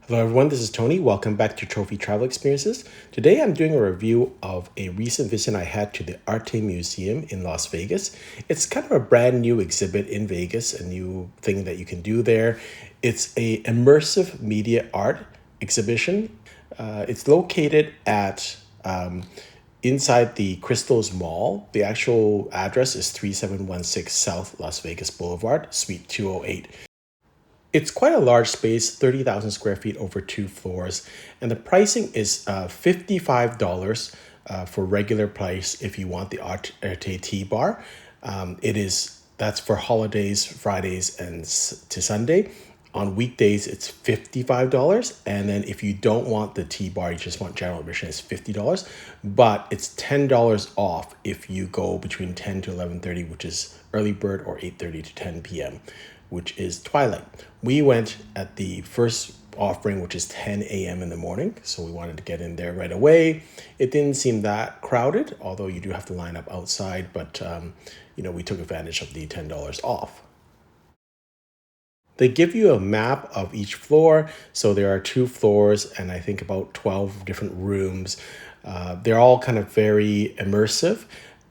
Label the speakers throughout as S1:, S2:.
S1: Hello everyone, this is Tony. Welcome back to Trophy Travel Experiences. Today I'm doing a review of a recent visit I had to the Arte Museum in Las Vegas. It's kind of a brand new exhibit in Vegas, a new thing that you can do there. It's a immersive media art exhibition. It's located at inside the Crystals Mall. The actual address is 3716 South Las Vegas Boulevard, Suite 208. It's quite a large space, 30,000 square feet over 2 floors, and the pricing is $55 for regular price if you want the Arte Tea Bar. That's for holidays, Fridays, and to Sunday. On weekdays, it's $55, and then if you don't want the tea bar, you just want general admission, it's $50. But it's $10 off if you go between 10 to 11:30, which is early bird, or 8:30 to 10 p.m., which is twilight. We went at the first offering, which is 10 a.m. in the morning, so we wanted to get in there right away. It didn't seem that crowded, although you do have to line up outside, but we took advantage of the $10 off. They give you a map of each floor. So there are 2 floors and I think about 12 different rooms. They're all kind of very immersive,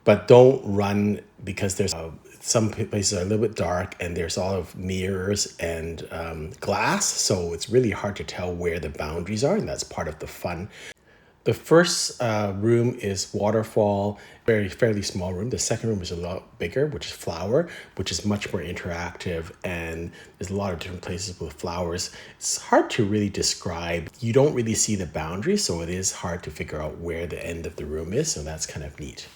S1: but don't run because there's some places are a little bit dark and there's a lot of mirrors and glass. So it's really hard to tell where the boundaries are, and that's part of the fun. The first room is waterfall, fairly small room. The second room is a lot bigger, which is flower, which is much more interactive, and there's a lot of different places with flowers. It's hard to really describe. You don't really see the boundaries, so it is hard to figure out where the end of the room is, so that's kind of neat.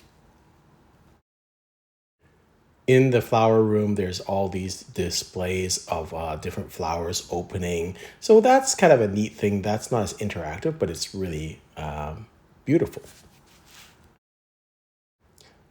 S1: In the flower room, there's all these displays of different flowers opening. So that's kind of a neat thing. That's not as interactive, but it's really beautiful.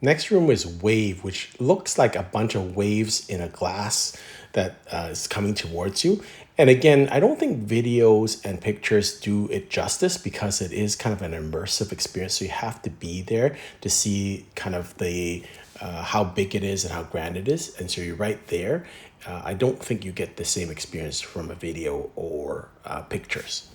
S1: Next room is wave, which looks like a bunch of waves in a glass that is coming towards you. And again, I don't think videos and pictures do it justice because it is kind of an immersive experience. So you have to be there to see kind of the how big it is and how grand it is. And so you're right there. I don't think you get the same experience from a video or pictures.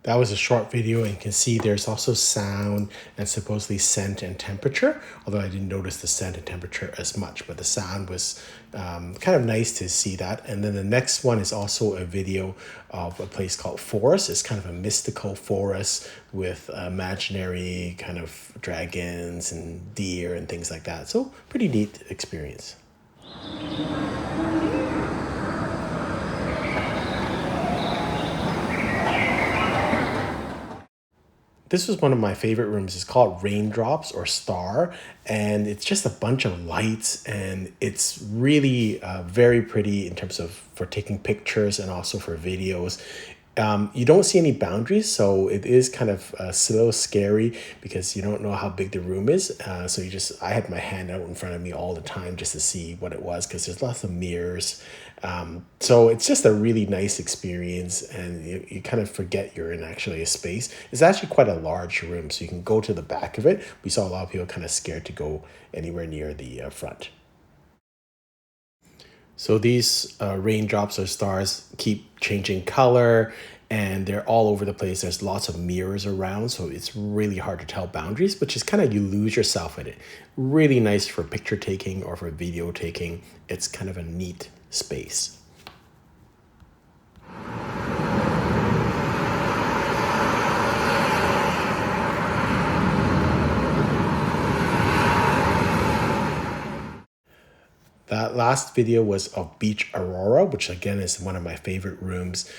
S1: That was a short video, and you can see there's also sound and supposedly scent and temperature, although I didn't notice the scent and temperature as much, but the sound was kind of nice to see that. And then the next one is also a video of a place called Forest. It's kind of a mystical forest with imaginary kind of dragons and deer and things like that. So pretty neat experience. This was one of my favorite rooms. It's called Raindrops or Star, and it's just a bunch of lights, and it's really very pretty in terms of for taking pictures and also for videos. You don't see any boundaries, so it is kind of a little scary because you don't know how big the room is. So I had my hand out in front of me all the time just to see what it was because there's lots of mirrors. So it's just a really nice experience, and you kind of forget you're in actually a space. It's actually quite a large room, so you can go to the back of it. We saw a lot of people kind of scared to go anywhere near the front. So these raindrops or stars keep changing color, and they're all over the place. There's lots of mirrors around, so it's really hard to tell boundaries, which is kind of you lose yourself in it. Really nice for picture taking or for video taking. It's kind of a neat space. That last video was of Beach Aurora, which again is one of my favorite rooms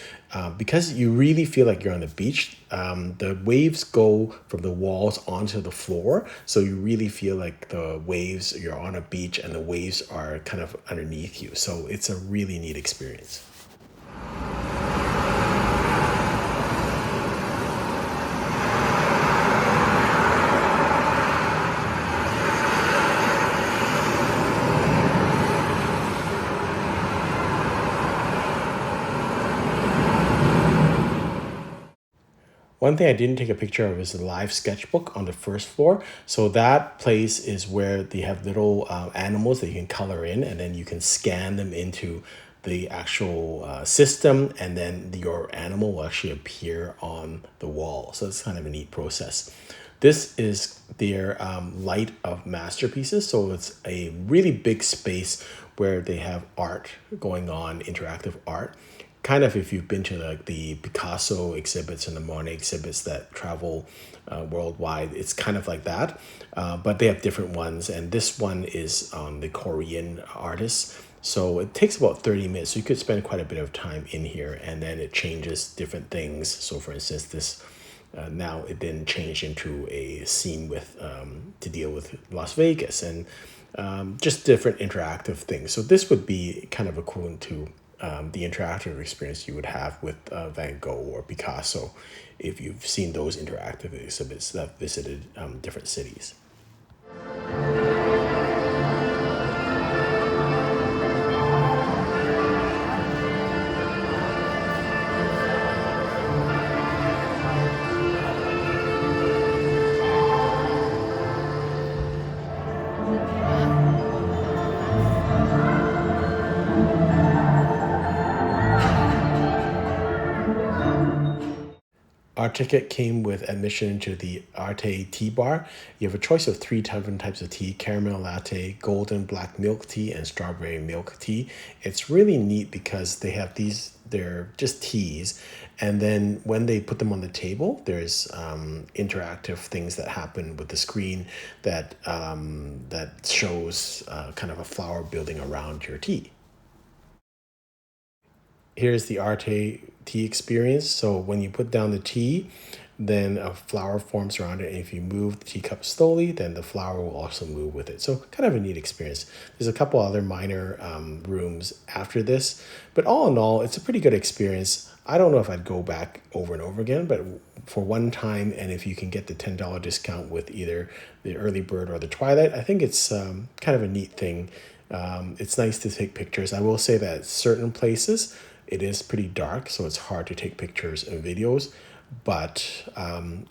S1: because you really feel like you're on the beach. The waves go from the walls onto the floor, so you really feel like the waves, you're on a beach and the waves are kind of underneath you. So it's a really neat experience. One thing I didn't take a picture of is the live sketchbook on the first floor. So that place is where they have little animals that you can color in, and then you can scan them into the actual system, and then your animal will actually appear on the wall. So it's kind of a neat process. This is their light of masterpieces. So it's a really big space where they have art going on, interactive art. Kind of if you've been to like the Picasso exhibits and the Monet exhibits that travel worldwide, it's kind of like that. But they have different ones, and this one is on the Korean artists. So it takes about 30 minutes. So you could spend quite a bit of time in here, and then it changes different things. So for instance, this now it then changed into a scene with to deal with Las Vegas, and just different interactive things. So this would be kind of equivalent to the interactive experience you would have with Van Gogh or Picasso if you've seen those interactive exhibits that visited different cities. Our ticket came with admission into the Arte tea bar. You have a choice of three different types of tea: caramel latte, golden black milk tea, and strawberry milk tea. It's really neat because they have these, they're just teas. And then when they put them on the table, there's interactive things that happen with the screen that shows kind of a flower building around your tea. Here's the Arte tea experience. So when you put down the tea, then a flower forms around it. And if you move the teacup slowly, then the flower will also move with it. So kind of a neat experience. There's a couple other minor rooms after this, but all in all, it's a pretty good experience. I don't know if I'd go back over and over again, but for one time, and if you can get the $10 discount with either the early bird or the twilight, I think it's kind of a neat thing. It's nice to take pictures. I will say that certain places, it is pretty dark, so it's hard to take pictures and videos, but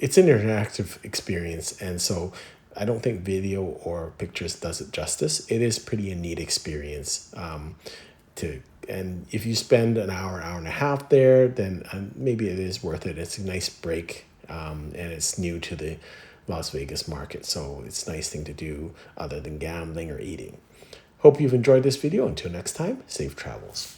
S1: it's an interactive experience, and so I don't think video or pictures does it justice. It is pretty a neat experience and if you spend an hour and a half there, then maybe it is worth it. It's a nice break, and it's new to the Las Vegas market, so it's a nice thing to do other than gambling or eating. Hope you've enjoyed this video. Until next time, safe travels.